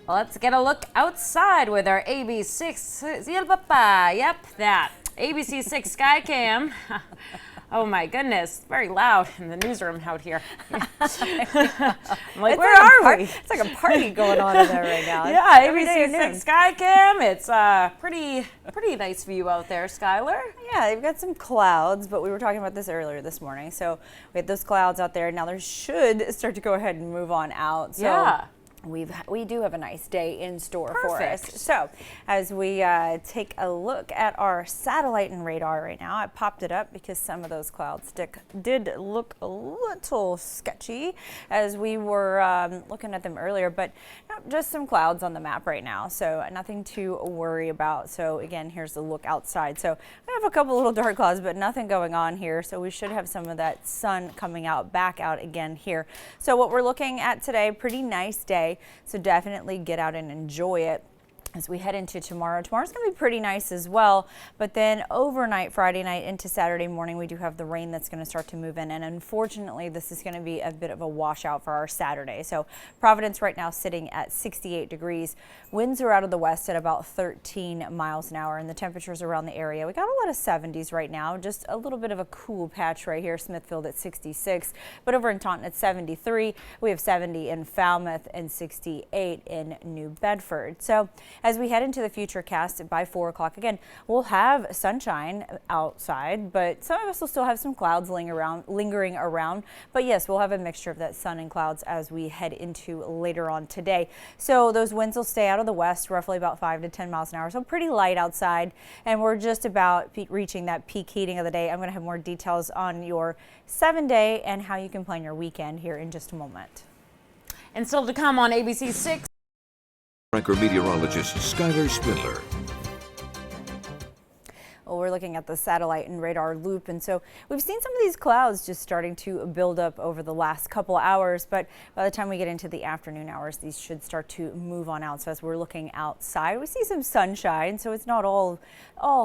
Let's get a look outside with our AB6. Yep, that. ABC6 Skycam. Oh my goodness, very loud in the newsroom out here. I'm like, where are we? It's like a party going on in there right now. Yeah, ABC6 Skycam. It's a pretty nice view out there, Skylar. Yeah, they've got some clouds, but we were talking about this earlier this morning. So we had those clouds out there. Now they should start to go ahead and move on out. So Yeah. we do have a nice day in store Perfect. for us. So as we take a look at our satellite and radar right now, I popped it up because some of those clouds did look a little sketchy as we were looking at them earlier, but no, just some clouds on the map right now. So nothing to worry about. So again, here's the look outside. So we have a couple little dark clouds, but nothing going on here. So we should have some of that sun coming out, back out again here. So what we're looking at today, pretty nice day. So definitely get out and enjoy it as we head into tomorrow. Tomorrow's going to be pretty nice as well, but then overnight, Friday night into Saturday morning, we do have the rain that's going to start to move in, and unfortunately this is going to be a bit of a washout for our Saturday. So Providence right now sitting at 68 degrees. Winds are out of the west at about 13 miles an hour, and the temperatures around the area, we got a lot of 70s right now, just a little bit of a cool patch right here. Smithfield at 66, but over in Taunton at 73. We have 70 in Falmouth and 68 in New Bedford. So as we head into the future cast by 4 o'clock, again, we'll have sunshine outside, but some of us will still have some clouds lingering around. But yes, we'll have a mixture of that sun and clouds as we head into later on today. So those winds will stay out of the west, roughly about 5 to 10 miles an hour. So pretty light outside, and we're just about reaching that peak heating of the day. I'm going to have more details on your 7-day and how you can plan your weekend here in just a moment. And still to come on ABC6. Meteorologist Skylar Spindler. Well, we're looking at the satellite and radar loop, and so we've seen some of these clouds just starting to build up over the last couple hours, but by the time we get into the afternoon hours, these should start to move on out. So as we're looking outside, we see some sunshine, so it's not all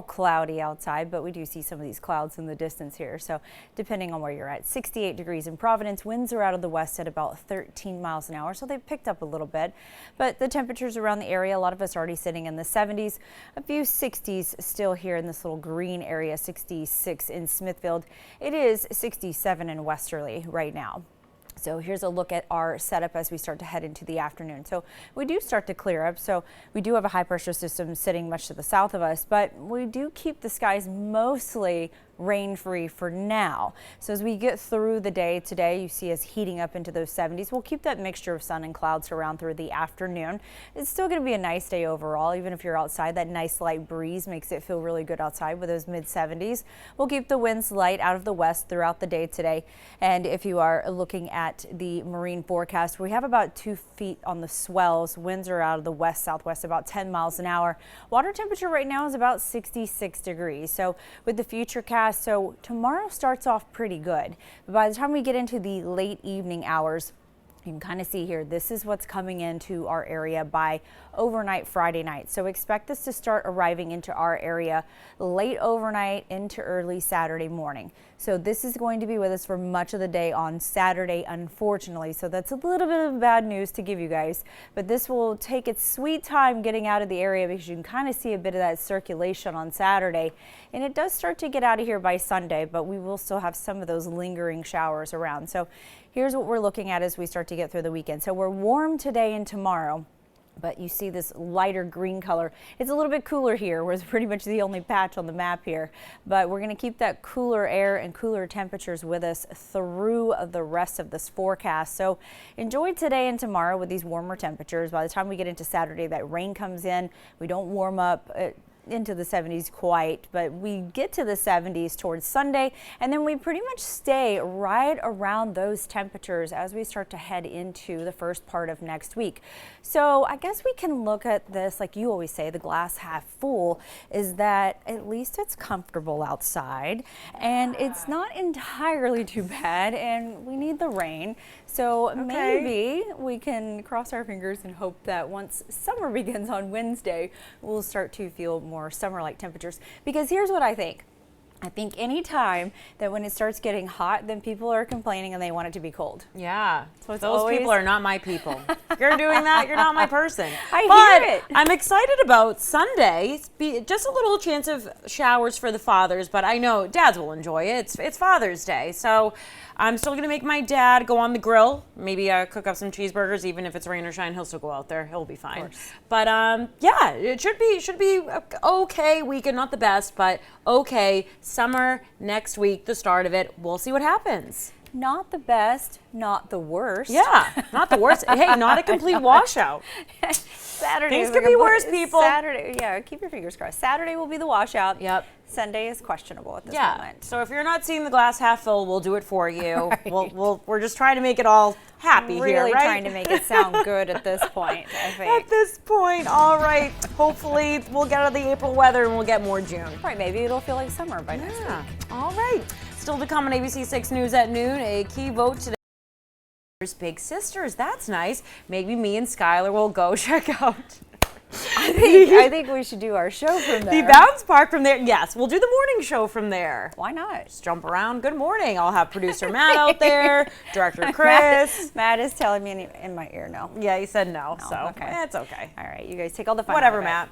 cloudy outside, but we do see some of these clouds in the distance here. So depending on where you're at, 68 degrees in Providence, winds are out of the west at about 13 miles an hour, so they've picked up a little bit, but the temperatures around the area, a lot of us already sitting in the 70s, a few 60s still here in this little green area. 66 in Smithfield. It is 67 in Westerly right now. So here's a look at our setup as we start to head into the afternoon. So we do start to clear up. So we do have a high pressure system sitting much to the south of us, but we do keep the skies mostly rain-free for now. So as we get through the day today, you see us heating up into those 70s. We'll keep that mixture of sun and clouds around through the afternoon. It's still going to be a nice day overall, even if you're outside. That nice light breeze makes it feel really good outside with those mid-70s. We'll keep the winds light out of the west throughout the day today. And if you are looking at the marine forecast, we have about 2 feet on the swells. Winds are out of the west-southwest about 10 miles an hour. Water temperature right now is about 66 degrees. So with the future cast, so tomorrow starts off pretty good, but by the time we get into the late evening hours, you can kind of see here, this is what's coming into our area by overnight Friday night. So expect this to start arriving into our area late overnight into early Saturday morning. So this is going to be with us for much of the day on Saturday, unfortunately. So that's a little bit of bad news to give you guys, but this will take its sweet time getting out of the area because you can kind of see a bit of that circulation on Saturday. And it does start to get out of here by Sunday, but we will still have some of those lingering showers around. So here's what we're looking at as we start to get through the weekend. So we're warm today and tomorrow, but you see this lighter green color. It's a little bit cooler here, where it's pretty much the only patch on the map here. But we're going to keep that cooler air and cooler temperatures with us through the rest of this forecast. So enjoy today and tomorrow with these warmer temperatures. By the time we get into Saturday, that rain comes in. We don't warm up into the 70s quite, but we get to the 70s towards Sunday, and then we pretty much stay right around those temperatures as we start to head into the first part of next week. So I guess we can look at this, like you always say, the glass half full, is that at least it's comfortable outside and it's not entirely too bad, and we need the rain. So maybe we can cross our fingers and hope that once summer begins on Wednesday, we'll start to feel more summer-like temperatures. Because here's what I think. I think any time that when it starts getting hot, then people are complaining and they want it to be cold. Yeah, So it's those always- people are not my people. If you're doing that, you're not my person. I hear it. I'm excited about Sunday. Just a little chance of showers for the fathers, but I know dads will enjoy it. It's Father's Day, so I'm still gonna make my dad go on the grill. Maybe cook up some cheeseburgers, even if it's rain or shine. He'll still go out there. He'll be fine. But yeah, it should be okay weekend. Not the best, but okay. Summer next week, the start of it. We'll see what happens. Not the best, not the worst. Yeah, not the worst. Hey, not a complete washout. Saturday Things is could like be a- worse, people. Saturday, yeah, keep your fingers crossed. Saturday will be the washout. Yep. Sunday is questionable at this Yeah. moment. So if you're not seeing the glass half full, we'll do it for you. Right. We're just trying to make it all happy Really here, right? trying to make it sound good at this point, I think. At this point, all right. Hopefully, we'll get out of the April weather and we'll get more June. Right, maybe it'll feel like summer by next Yeah. week. All right. Still to come on ABC 6 News at noon. A key vote today. Big Sisters. That's nice. Maybe me and Skylar will go check out I think we should do our show from the there. Bounce Park from there. Yes, we'll do the morning show from there. Why not? Just jump around. Good morning. I'll have producer Matt out there, director Chris. Matt is telling me in my ear no. Yeah, he said no, so okay. it's okay. All right, you guys take all the fun Whatever, out of it. Matt.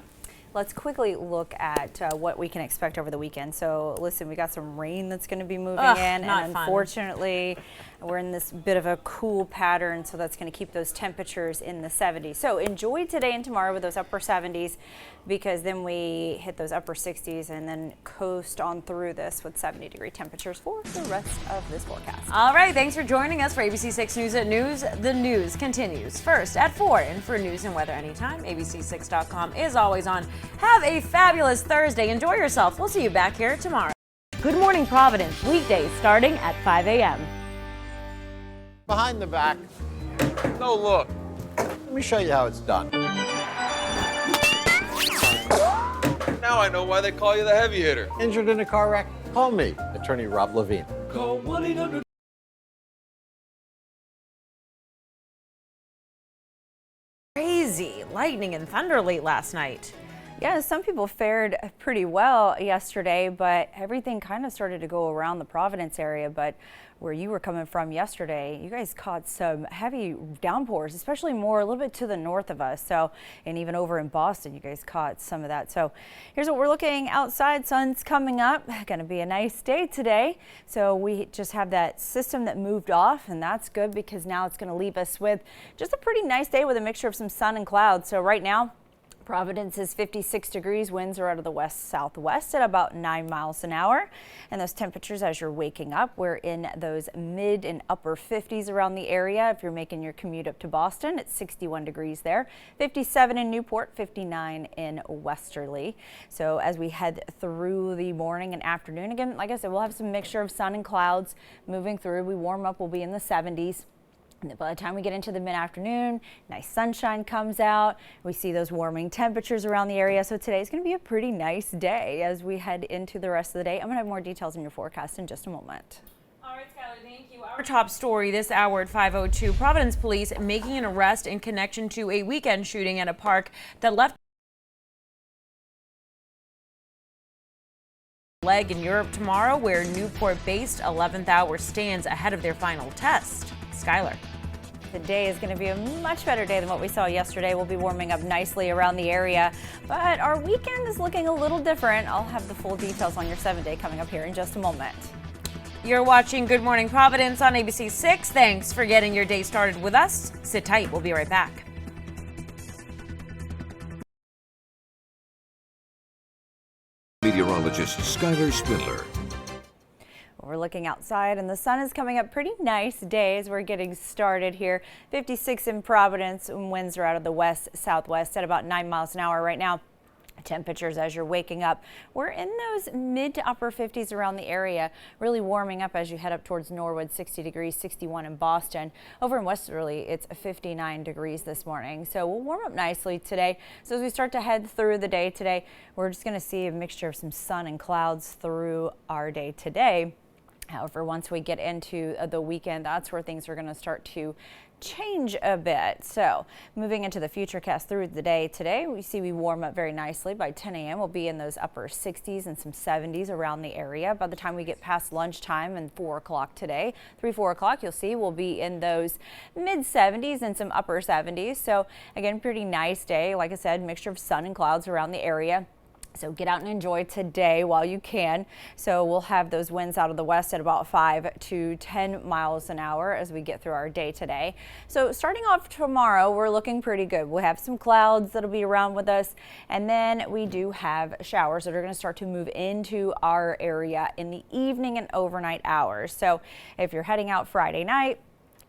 Let's quickly look at what we can expect over the weekend. So listen, we got some rain that's going to be moving Ugh, in, not and fun. unfortunately, we're in this bit of a cool pattern, so that's going to keep those temperatures in the 70s. So enjoy today and tomorrow with those upper 70s, because then we hit those upper 60s and then coast on through this with 70-degree temperatures for the rest of this forecast. All right, thanks for joining us for ABC 6 News at News. The news continues first at 4. And for news and weather anytime, abc6.com is always on. Have a fabulous Thursday. Enjoy yourself. We'll see you back here tomorrow. Good Morning Providence, weekdays starting at 5 a.m. Behind the back. No look. Let me show you how it's done. Now I know why they call you the heavy hitter. Injured in a car wreck? Call me, attorney Rob Levine. Call 1-800. Crazy lightning and thunder late last night. Yeah, some people fared pretty well yesterday, but everything kind of started to go around the Providence area. But where you were coming from yesterday, you guys caught some heavy downpours, especially more a little bit to the north of us. So, and even over in Boston, you guys caught some of that. So here's what we're looking outside. Sun's coming up. Going to be a nice day today. So we just have that system that moved off, and that's good because now it's going to leave us with just a pretty nice day with a mixture of some sun and clouds. So right now, Providence is 56 degrees. Winds are out of the west-southwest at about 9 miles an hour. And those temperatures as you're waking up, we're in those mid and upper 50s around the area. If you're making your commute up to Boston, it's 61 degrees there. 57 in Newport, 59 in Westerly. So as we head through the morning and afternoon, again, like I said, we'll have some mixture of sun and clouds moving through. We warm up, we'll be in the 70s. And by the time we get into the mid-afternoon, nice sunshine comes out. We see those warming temperatures around the area. So today's going to be a pretty nice day as we head into the rest of the day. I'm going to have more details in your forecast in just a moment. All right, Skylar, thank you. Our top story this hour at 5:02. Providence police making an arrest in connection to a weekend shooting at a park that left leg in Europe tomorrow, where Newport-based 11th Hour stands ahead of their final test. Skylar. The day is going to be a much better day than what we saw yesterday. We'll be warming up nicely around the area, but our weekend is looking a little different. I'll have the full details on your 7-day coming up here in just a moment. You're watching Good Morning Providence on ABC 6. Thanks for getting your day started with us. Sit tight. We'll be right back. Meteorologist Skylar Spindler. We're looking outside and the sun is coming up. Pretty nice day as we're getting started here. 56 in Providence, and winds are out of the west-southwest at about 9 miles an hour right now. Temperatures as you're waking up, we're in those mid to upper 50s around the area, really warming up as you head up towards Norwood. 60 degrees, 61 in Boston. Over in Westerly, it's 59 degrees this morning. So we'll warm up nicely today. So as we start to head through the day today, we're just going to see a mixture of some sun and clouds through our day today. However, once we get into the weekend, that's where things are going to start to change a bit. So moving into the futurecast through the day today, we warm up very nicely. By 10 a.m. we'll be in those upper 60s and some 70s around the area. By the time we get past lunchtime and 4 o'clock today, 4 o'clock, you'll see we'll be in those mid 70s and some upper 70s. So again, pretty nice day. Like I said, mixture of sun and clouds around the area. So get out and enjoy today while you can. So we'll have those winds out of the west at about 5 to 10 miles an hour as we get through our day today. So starting off tomorrow, we're looking pretty good. We'll have some clouds that'll be around with us. And then we do have showers that are going to start to move into our area in the evening and overnight hours. So if you're heading out Friday night,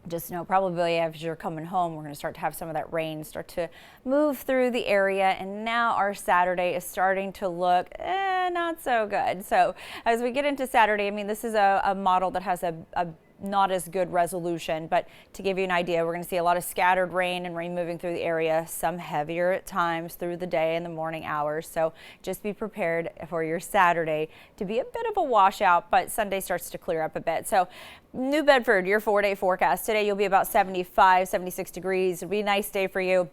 just know probably as you're coming home, we're going to start to have some of that rain start to move through the area. And now our Saturday is starting to look not so good. So as we get into Saturday, I mean, this is a model that has a not as good resolution, but to give you an idea, we're going to see a lot of scattered rain and rain moving through the area, some heavier at times through the day in the morning hours. So just be prepared for your Saturday to be a bit of a washout, but Sunday starts to clear up a bit. So New Bedford, your 4-day forecast. Today you'll be about 75, 76 degrees. It'll be a nice day for you.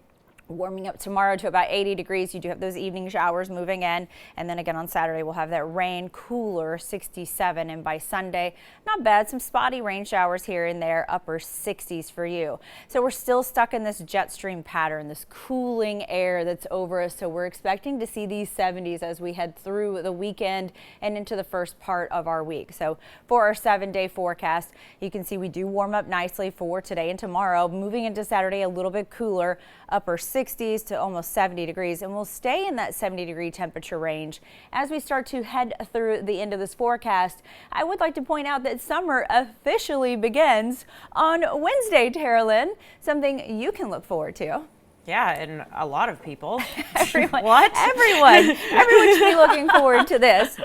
Warming up tomorrow to about 80 degrees. You do have those evening showers moving in. And then again on Saturday, we'll have that rain, cooler 67. And by Sunday, not bad. Some spotty rain showers here and there, upper 60s for you. So we're still stuck in this jet stream pattern, this cooling air that's over us. So we're expecting to see these 70s as we head through the weekend and into the first part of our week. So for our 7-day forecast, you can see we do warm up nicely for today and tomorrow. Moving into Saturday, a little bit cooler, upper 60s to almost 70 degrees, and we'll stay in that 70-degree temperature range as we start to head through the end of this forecast. I would like to point out that summer officially begins on Wednesday, Terralyn, something you can look forward to. Yeah, and a lot of people. Everyone. What? Everyone should be looking forward to this.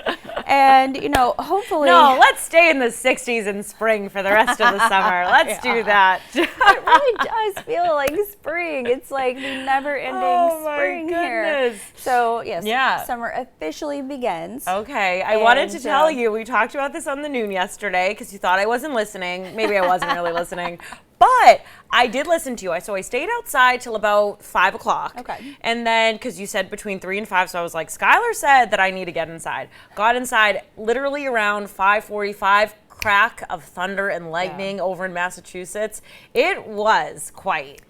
And, you know, hopefully. No, let's stay in the 60s in spring for the rest of the summer. Let's do that. It really does feel like spring. It's like the never-ending spring here. So, yes, summer officially begins. Okay, I wanted to tell you, we talked about this on the noon yesterday because you thought I wasn't listening. Maybe I wasn't really listening. But I did listen to you. So I stayed outside till about 5 o'clock. Okay. And then, because you said between 3 and 5, so I was like, Skylar said that I need to get inside. Got inside literally around 5:45, crack of thunder and lightning over in Massachusetts. It was quite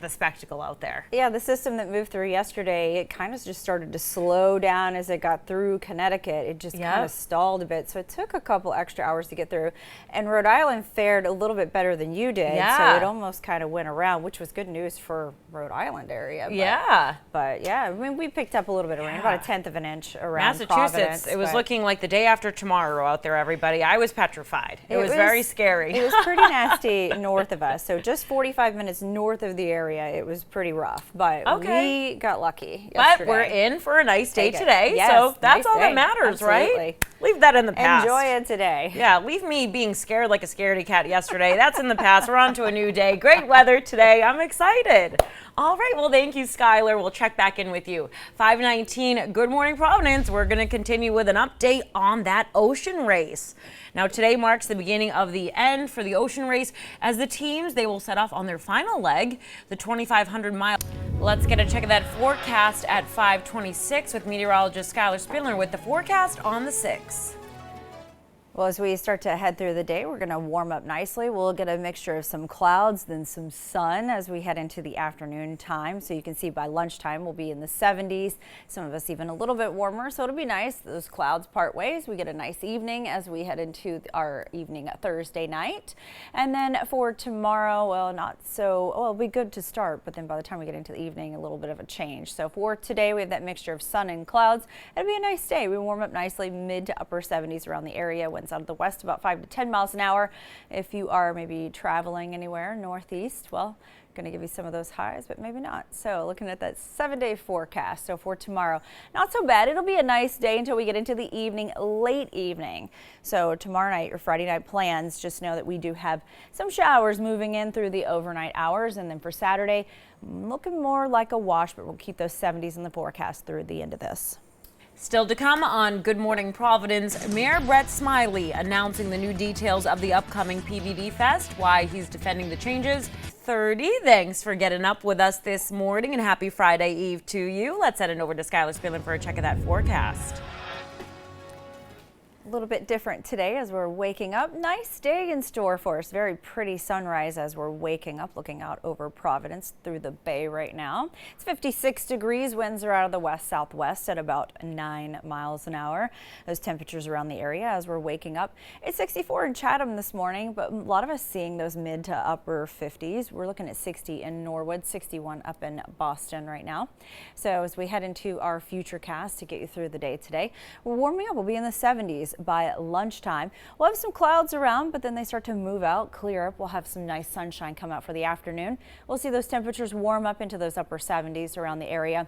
the spectacle out there. Yeah, the system that moved through yesterday, it kind of just started to slow down as it got through Connecticut. It just kind of stalled a bit, so it took a couple extra hours to get through. And Rhode Island fared a little bit better than you did, so it almost kind of went around, which was good news for Rhode Island area. But yeah, I mean, we picked up a little bit of rain, about 1/10 of an inch around Massachusetts. Providence, it was looking like the day after tomorrow out there, everybody. I was petrified. It was very scary. It was pretty nasty north of us, so just 45 minutes north of the area, it was pretty rough, but we got lucky yesterday. But we're in for a nice day today, so that's all that matters, right? Leave that in the past. Enjoy it today. Yeah, leave me being scared like a scaredy cat yesterday. That's in the past. We're on to a new day. Great weather today. I'm excited. All right, well, thank you, Skylar. We'll check back in with you. 5:19, Good Morning Providence. We're going to continue with an update on that ocean race. Now, today marks the beginning of the end for the ocean race as the teams, they will set off on their final leg, the 2,500 mile. Let's get a check of that forecast at 5:26 with meteorologist Skylar Spindler with the forecast on the 6th. Well, as we start to head through the day, we're going to warm up nicely. We'll get a mixture of some clouds, then some sun as we head into the afternoon time. So you can see by lunchtime, we'll be in the 70s. Some of us even a little bit warmer, so it'll be nice. Those clouds part ways. We get a nice evening as we head into our evening Thursday night. And then for tomorrow, well, not so, well, it'll be good to start, but then by the time we get into the evening, a little bit of a change. So for today, we have that mixture of sun and clouds. It'll be a nice day. We warm up nicely, mid to upper 70s around the area. Winds out of the west about 5 to 10 miles an hour. If you are maybe traveling anywhere northeast, well, going to give you some of those highs, but maybe not. So looking at that 7-day forecast. So for tomorrow, not so bad. It'll be a nice day until we get into the evening, late evening. So tomorrow night or Friday night plans, just know that we do have some showers moving in through the overnight hours. And then for Saturday, looking more like a wash, but we'll keep those 70s in the forecast through the end of this. Still to come on Good Morning Providence, Mayor Brett Smiley announcing the new details of the upcoming PBD Fest, why he's defending the changes. 30. Thanks for getting up with us this morning and happy Friday Eve to you. Let's head on over to Skylar Spillin for a check of that forecast. A little bit different today as we're waking up. Nice day in store for us. Very pretty sunrise as we're waking up, looking out over Providence through the bay right now. It's 56 degrees. Winds are out of the west-southwest at about 9 miles an hour. Those temperatures around the area as we're waking up. It's 64 in Chatham this morning, but a lot of us seeing those mid to upper 50s. We're looking at 60 in Norwood, 61 up in Boston right now. So as we head into our future cast to get you through the day today, we're warming up. We'll be in the 70s by lunchtime. We'll have some clouds around, but then they start to move out, clear up. We'll have some nice sunshine come out for the afternoon. We'll see those temperatures warm up into those upper 70s around the area.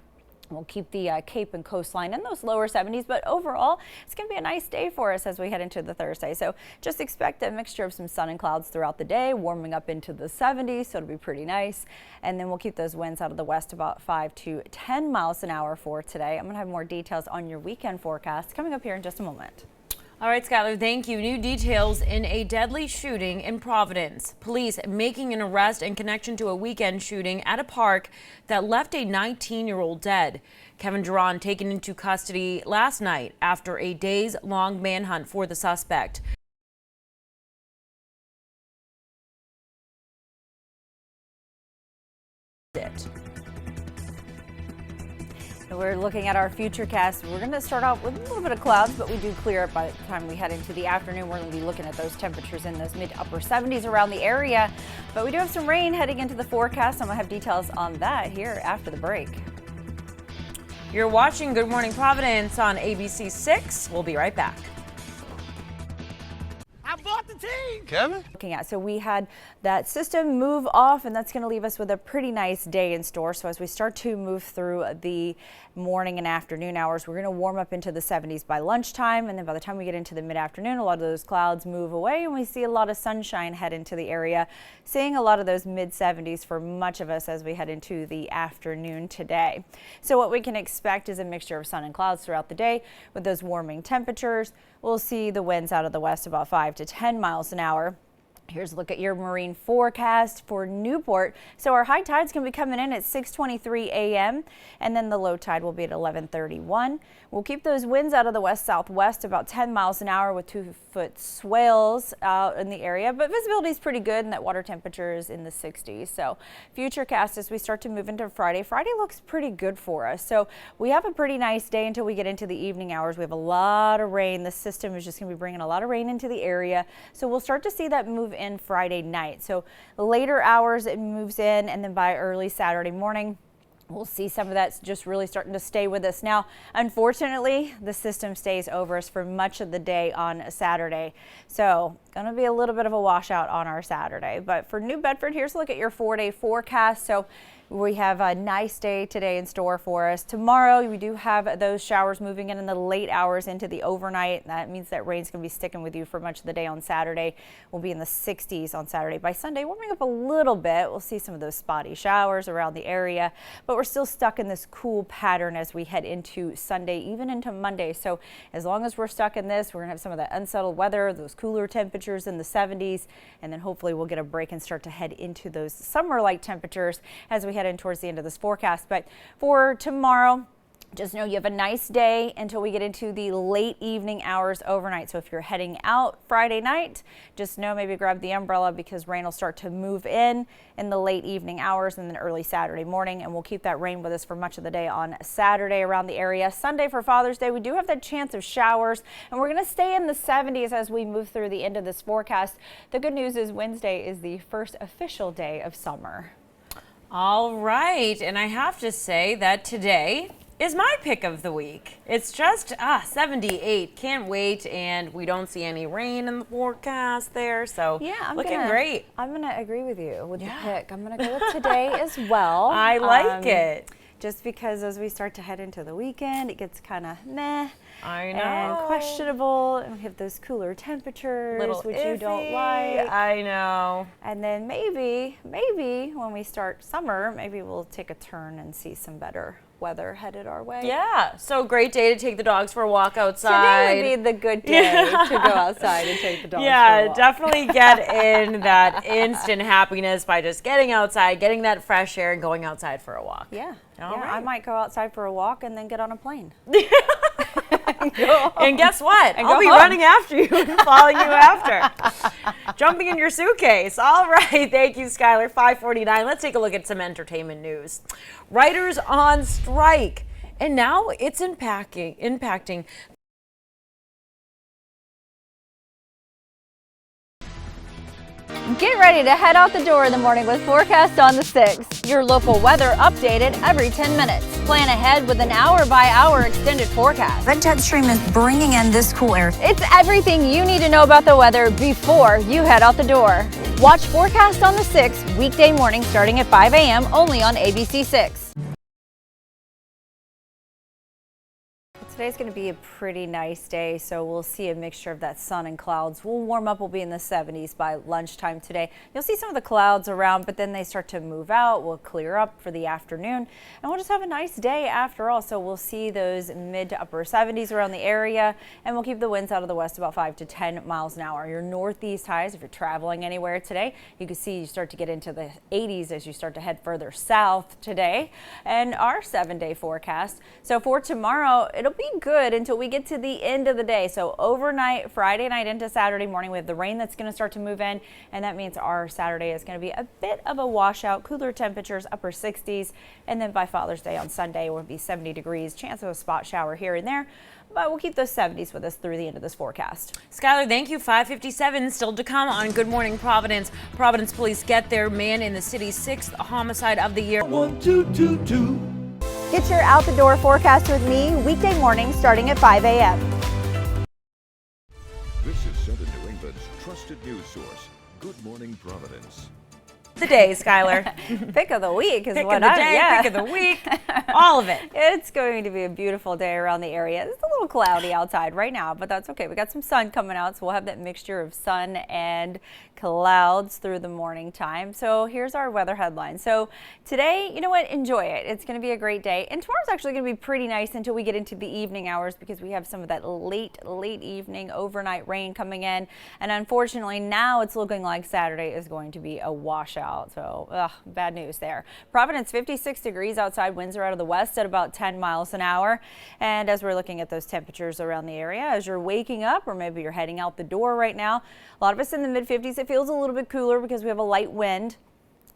We'll keep the Cape and coastline in those lower 70s, but overall, it's going to be a nice day for us as we head into the Thursday. So just expect a mixture of some sun and clouds throughout the day, warming up into the 70s, so it'll be pretty nice. And then we'll keep those winds out of the west about 5 to 10 miles an hour for today. I'm going to have more details on your weekend forecast coming up here in just a moment. All right, Skylar, thank you. New details in a deadly shooting in Providence. Police making an arrest in connection to a weekend shooting at a park that left a 19-year-old dead. Kevin Duran taken into custody last night after a days-long manhunt for the suspect. We're looking at our future cast. We're going to start off with a little bit of clouds, but we do clear up by the time we head into the afternoon. We're going to be looking at those temperatures in those mid-upper 70s around the area. But we do have some rain heading into the forecast. I'm going to have details on that here after the break. You're watching Good Morning Providence on ABC 6. We'll be right back. I bought the team. Kevin? Looking at. So we had that system move off, and that's going to leave us with a pretty nice day in store. So as we start to move through the morning and afternoon hours, we're going to warm up into the 70s by lunchtime, and then by the time we get into the mid-afternoon, a lot of those clouds move away and we see a lot of sunshine head into the area, seeing a lot of those mid-70s for much of us as we head into the afternoon today. So what we can expect is a mixture of sun and clouds throughout the day with those warming temperatures. We'll see the winds out of the west about 5 to 10 miles an hour. Here's a look at your marine forecast for Newport. So our high tide's going to be coming in at 6:23 a.m. and then the low tide will be at 11:31. We'll keep those winds out of the west-southwest about 10 miles an hour with 2-foot swales out in the area, but visibility is pretty good and that water temperature is in the 60s. So future cast as we start to move into Friday. Friday looks pretty good for us. So we have a pretty nice day until we get into the evening hours. We have a lot of rain. The system is just going to be bringing a lot of rain into the area. So we'll start to see that move in Friday night. So later hours it moves in, and then by early Saturday morning we'll see some of that's just really starting to stay with us. Now, unfortunately, the system stays over us for much of the day on Saturday. So going to be a little bit of a washout on our Saturday. But for New Bedford, here's a look at your 4-day forecast. So we have a nice day today in store for us. Tomorrow, we do have those showers moving in the late hours into the overnight. That means that rain's going to be sticking with you for much of the day on Saturday. We'll be in the 60s on Saturday. By Sunday, warming up a little bit. We'll see some of those spotty showers around the area, but we're still stuck in this cool pattern as we head into Sunday, even into Monday. So as long as we're stuck in this, we're going to have some of that unsettled weather, those cooler temperatures in the 70s, and then hopefully we'll get a break and start to head into those summer-like temperatures as we head in towards the end of this forecast. But for tomorrow, just know you have a nice day until we get into the late evening hours overnight. So if you're heading out Friday night, just know maybe grab the umbrella because rain will start to move in the late evening hours and then early Saturday morning. And we'll keep that rain with us for much of the day on Saturday around the area. Sunday for Father's Day, we do have that chance of showers, and we're going to stay in the 70s as we move through the end of this forecast. The good news is Wednesday is the first official day of summer. All right, and I have to say that today is my pick of the week. It's just 78. Can't wait, and we don't see any rain in the forecast there, so yeah, looking great. I'm gonna agree with you with the pick. I'm gonna go with today as well. I like it. Just because as we start to head into the weekend, it gets kind of meh. I know. And questionable, and we have those cooler temperatures, which iffy. You don't like. I know. And then maybe when we start summer, maybe we'll take a turn and see some better weather headed our way. Yeah, so great day to take the dogs for a walk outside. Today would be the good day to go outside and take the dogs for a Yeah, walk. definitely get in that instant happiness by just getting outside, getting that fresh air, and going outside for a walk. Yeah. All I right. might go outside for a walk and then get on a plane. And guess what? And I'll go be home. running after you and following you after. Jumping in your suitcase. All right. Thank you, Skylar. 5:49. Let's take a look at some entertainment news. Writers on strike. And now it's impacting Get ready to head out the door in the morning with Forecast on the 6. Your local weather updated every 10 minutes. Plan ahead with an hour-by-hour extended forecast. That jet stream is bringing in this cool air. It's everything you need to know about the weather before you head out the door. Watch Forecast on the 6 weekday morning starting at 5 a.m. only on ABC 6. Today's going to be a pretty nice day, so we'll see a mixture of that sun and clouds. We'll warm up, we'll be in the 70s by lunchtime today. You'll see some of the clouds around, but then they start to move out. We'll clear up for the afternoon, and we'll just have a nice day after all. So we'll see those mid to upper 70s around the area, and we'll keep the winds out of the west about 5 to 10 miles an hour. Your northeast highs, if you're traveling anywhere today, you can see you start to get into the 80s as you start to head further south today. And our 7-day forecast. So for tomorrow, it'll be good until we get to the end of the day. So overnight, Friday night into Saturday morning, we have the rain that's going to start to move in, and that means our Saturday is going to be a bit of a washout, cooler temperatures, upper 60s, and then by Father's Day on Sunday, we'll be 70 degrees, chance of a spot shower here and there, but we'll keep those 70s with us through the end of this forecast. Skylar, thank you. 5:57 still to come on Good Morning Providence. Providence police get their man in the city's 6th homicide of the year. 1222. Get your out the door forecast with me weekday morning starting at 5 a.m. This is Southern New England's trusted news source, Good Morning Providence. The day, Skylar. Pick of the week is Pick what of the I day, yeah. pick of the week, all of it. It's going to be a beautiful day around the area. It's a little cloudy outside right now, but that's okay. We got some sun coming out, so we'll have that mixture of sun and clouds through the morning time. So here's our weather headline. So today, you know what? Enjoy it. It's going to be a great day. And tomorrow's actually going to be pretty nice until we get into the evening hours because we have some of that late evening overnight rain coming in. And unfortunately, now it's looking like Saturday is going to be a washout. So bad news there. Providence, 56 degrees outside. Winds are out of the west at about 10 miles an hour. And as we're looking at those temperatures around the area, as you're waking up or maybe you're heading out the door right now, a lot of us in the mid 50s, it feels a little bit cooler because we have a light wind.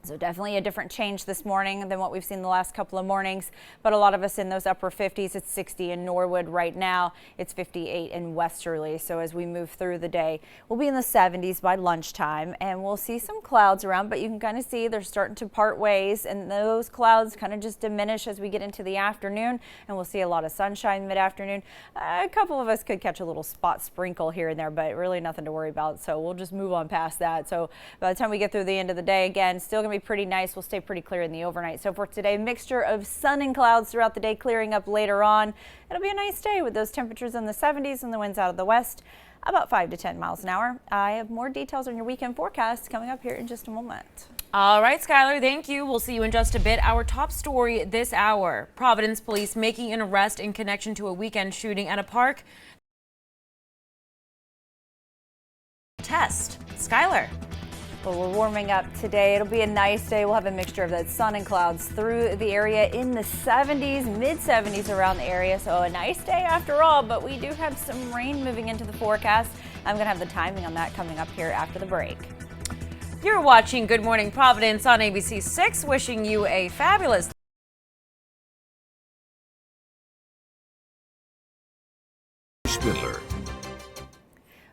So definitely a different change this morning than what we've seen the last couple of mornings. But a lot of us in those upper 50s, it's 60 in Norwood right now. It's 58 in Westerly. So as we move through the day, we'll be in the 70s by lunchtime and we'll see some clouds around, but you can kind of see they're starting to part ways and those clouds kind of just diminish as we get into the afternoon and we'll see a lot of sunshine mid-afternoon. A couple of us could catch a little spot sprinkle here and there, but really nothing to worry about. So we'll just move on past that. So by the time we get through the end of the day, again, still going to be pretty nice. We'll stay pretty clear in the overnight. So for today, mixture of sun and clouds throughout the day, clearing up later on. It'll be a nice day with those temperatures in the 70s and the winds out of the west, about 5 to 10 miles an hour. I have more details on your weekend forecast coming up here in just a moment. All right, Skylar, thank you. We'll see you in just a bit. Our top story this hour, Providence police making an arrest in connection to a weekend shooting at a park. Test. Skylar. Well, we're warming up today. It'll be a nice day. We'll have a mixture of that sun and clouds through the area in the 70s, mid 70s around the area. So a nice day after all, but we do have some rain moving into the forecast. I'm going to have the timing on that coming up here after the break. You're watching Good Morning Providence on ABC 6, wishing you a fabulous Spindler.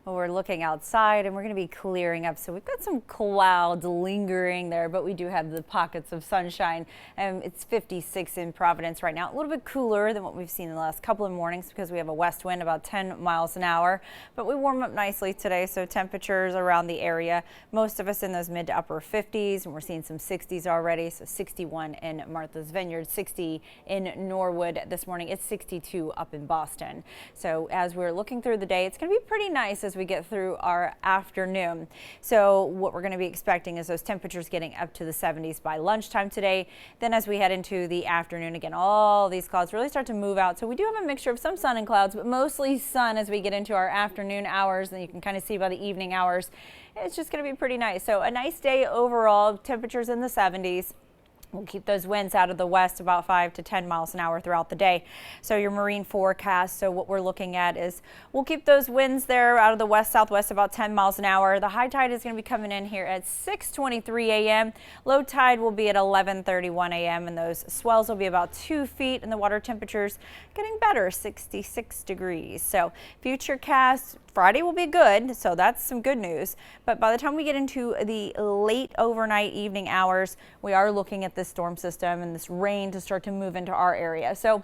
Well, we're looking outside and we're going to be clearing up. So we've got some clouds lingering there, but we do have the pockets of sunshine. It's 56 in Providence right now. A little bit cooler than what we've seen in the last couple of mornings because we have a west wind about 10 miles an hour. But we warm up nicely today, so temperatures around the area, most of us in those mid to upper 50s, and we're seeing some 60s already. So 61 in Martha's Vineyard, 60 in Norwood this morning. It's 62 up in Boston. So as we're looking through the day, it's going to be pretty nice as we get through our afternoon. So what we're going to be expecting is those temperatures getting up to the 70s by lunchtime today. Then as we head into the afternoon, again, all these clouds really start to move out. So we do have a mixture of some sun and clouds, but mostly sun as we get into our afternoon hours. And you can kind of see by the evening hours, it's just going to be pretty nice. So a nice day overall, temperatures in the 70s. We'll keep those winds out of the west about 5 to 10 miles an hour throughout the day. So your marine forecast, so what we're looking at is we'll keep those winds there out of the west southwest about 10 miles an hour. The high tide is going to be coming in here at 6:23 a.m. Low tide will be at 11:31 a.m. and those swells will be about 2 feet and the water temperatures getting better, 66 degrees. So futurecast Friday will be good, so that's some good news. But by the time we get into the late overnight evening hours, we are looking at this storm system and this rain to start to move into our area. So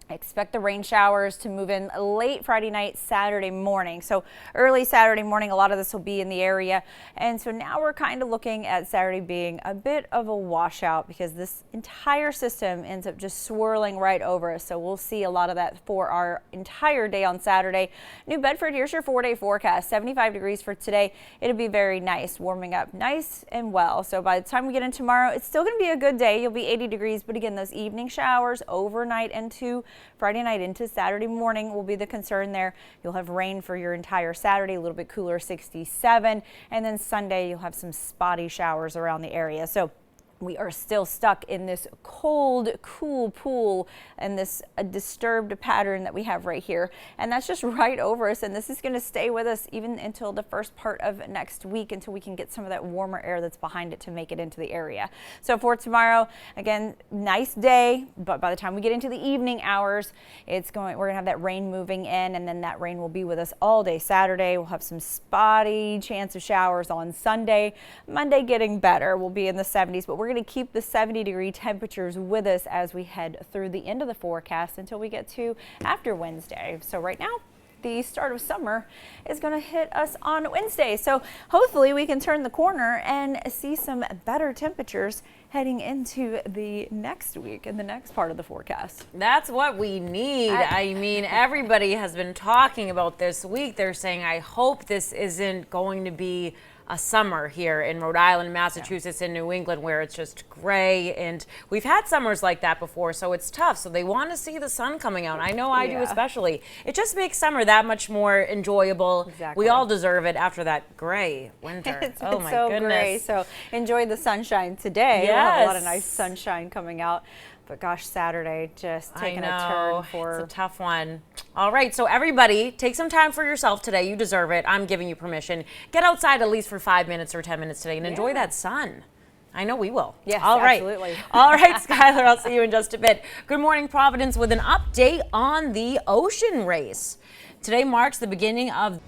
expect the rain showers to move in late Friday night, Saturday morning. So early Saturday morning, a lot of this will be in the area. And so now we're kind of looking at Saturday being a bit of a washout because this entire system ends up just swirling right over us. So we'll see a lot of that for our entire day on Saturday. New Bedford, here's your 4-day forecast. 75 degrees for today. It'll be very nice, warming up nice and well. So by the time we get in tomorrow, it's still going to be a good day. You'll be 80 degrees, but again, those evening showers overnight into Friday night into Saturday morning will be the concern there. You'll have rain for your entire Saturday, a little bit cooler, 67. And then Sunday, you'll have some spotty showers around the area. So we are still stuck in this cold, cool pool and this disturbed pattern that we have right here. And that's just right over us. And this is going to stay with us even until the first part of next week until we can get some of that warmer air that's behind it to make it into the area. So for tomorrow, again, nice day. But by the time we get into the evening hours, we're going to have that rain moving in, and then that rain will be with us all day Saturday. We'll have some spotty chance of showers on Sunday. Monday getting better. We'll be in the 70s, but we're going to keep the 70-degree temperatures with us as we head through the end of the forecast until we get to after Wednesday. So right now, the start of summer is going to hit us on Wednesday. So hopefully we can turn the corner and see some better temperatures heading into the next week and the next part of the forecast. That's what we need. I mean, everybody has been talking about this week. They're saying, I hope this isn't going to be a summer here in Rhode Island, Massachusetts, and New England where it's just gray, and we've had summers like that before, so it's tough. So they want to see the sun coming out. I know I do especially. It just makes summer that much more enjoyable. Exactly. We all deserve it after that gray winter. It's oh been my so goodness. gray. So enjoy the sunshine today. We'll have a lot of nice sunshine coming out. But gosh, Saturday just taking a turn for... It's a tough one. All right, so everybody, take some time for yourself today. You deserve it. I'm giving you permission. Get outside at least for 5 minutes or 10 minutes today and enjoy that sun. I know we will. Yes, all right. absolutely. All right, Skylar, I'll see you in just a bit. Good morning, Providence, with an update on the ocean race. Today marks the beginning of...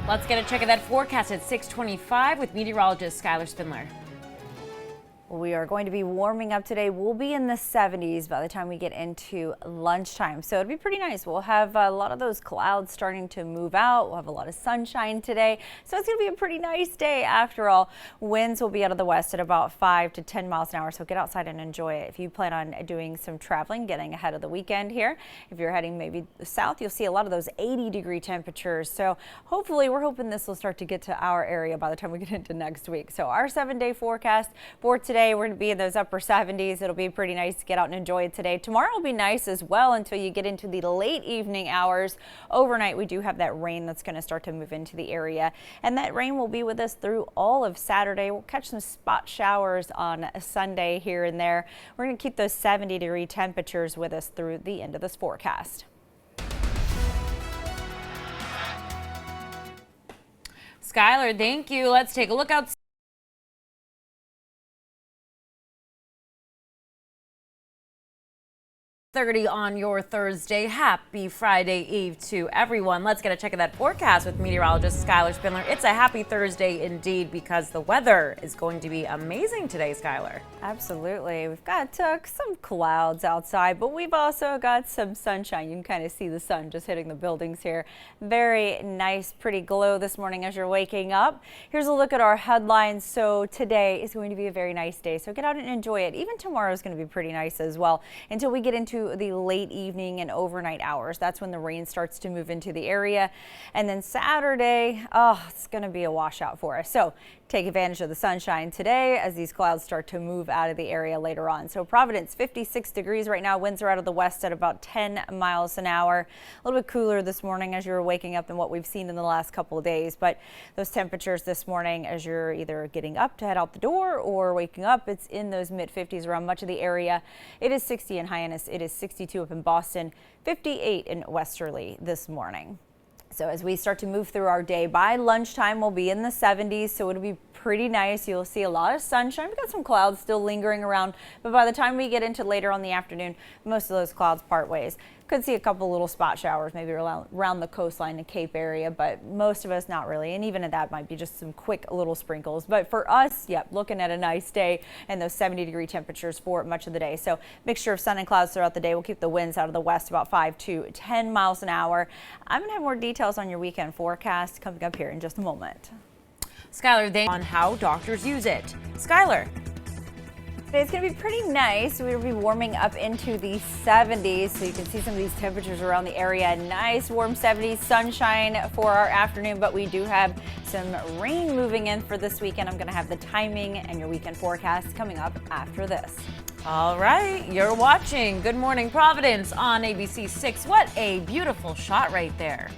Let's get a check of that forecast at 6:25 with meteorologist Skylar Spindler. We are going to be warming up today. We'll be in the 70s by the time we get into lunchtime. So it'll be pretty nice. We'll have a lot of those clouds starting to move out. We'll have a lot of sunshine today. So it's going to be a pretty nice day after all. Winds will be out of the west at about 5 to 10 miles an hour. So get outside and enjoy it. If you plan on doing some traveling, getting ahead of the weekend here, if you're heading maybe south, you'll see a lot of those 80-degree temperatures. So hopefully we're hoping this will start to get to our area by the time we get into next week. So our 7-day forecast for today, we're going to be in those upper 70s. It'll be pretty nice to get out and enjoy it today. Tomorrow will be nice as well until you get into the late evening hours. Overnight, we do have that rain that's going to start to move into the area. And that rain will be with us through all of Saturday. We'll catch some spot showers on Sunday here and there. We're going to keep those 70-degree temperatures with us through the end of this forecast. Skylar, thank you. Let's take a look outside. 30 on your Thursday. Happy Friday Eve to everyone. Let's get a check of that forecast with meteorologist Skylar Spindler. It's a happy Thursday indeed because the weather is going to be amazing today, Skylar. Absolutely. We've got some clouds outside, but we've also got some sunshine. You can kind of see the sun just hitting the buildings here. Very nice, pretty glow this morning as you're waking up. Here's a look at our headlines. So today is going to be a very nice day. So get out and enjoy it. Even tomorrow is going to be pretty nice as well until we get into into the late evening and overnight hours. That's when the rain starts to move into the area. And then Saturday, it's going to be a washout for us. So take advantage of the sunshine today as these clouds start to move out of the area later on. So Providence, 56 degrees right now. Winds are out of the west at about 10 miles an hour. A little bit cooler this morning as you're waking up than what we've seen in the last couple of days. But those temperatures this morning, as you're either getting up to head out the door or waking up, it's in those mid 50s around much of the area. It is 60 in Hyannis. It is 62 up in Boston, 58 in Westerly this morning. So as we start to move through our day, by lunchtime we'll be in the 70s, so it'll be pretty nice. You'll see a lot of sunshine. We've got some clouds still lingering around, but by the time we get into later on the afternoon, most of those clouds part ways. Could see a couple little spot showers maybe around the coastline and Cape area, but most of us not really. And even at that might be just some quick little sprinkles. But for us, looking at a nice day and those 70-degree temperatures for much of the day. So mixture of sun and clouds throughout the day. We'll keep the winds out of the west about 5 to 10 miles an hour. I'm going to have more details on your weekend forecast coming up here in just a moment. Skylar, they on how doctors use it. Skylar. Today's going to be pretty nice. We'll be warming up into the 70s, so you can see some of these temperatures around the area. Nice warm 70s, sunshine for our afternoon, but we do have some rain moving in for this weekend. I'm going to have the timing and your weekend forecast coming up after this. All right, you're watching Good Morning Providence on ABC 6. What a beautiful shot right there.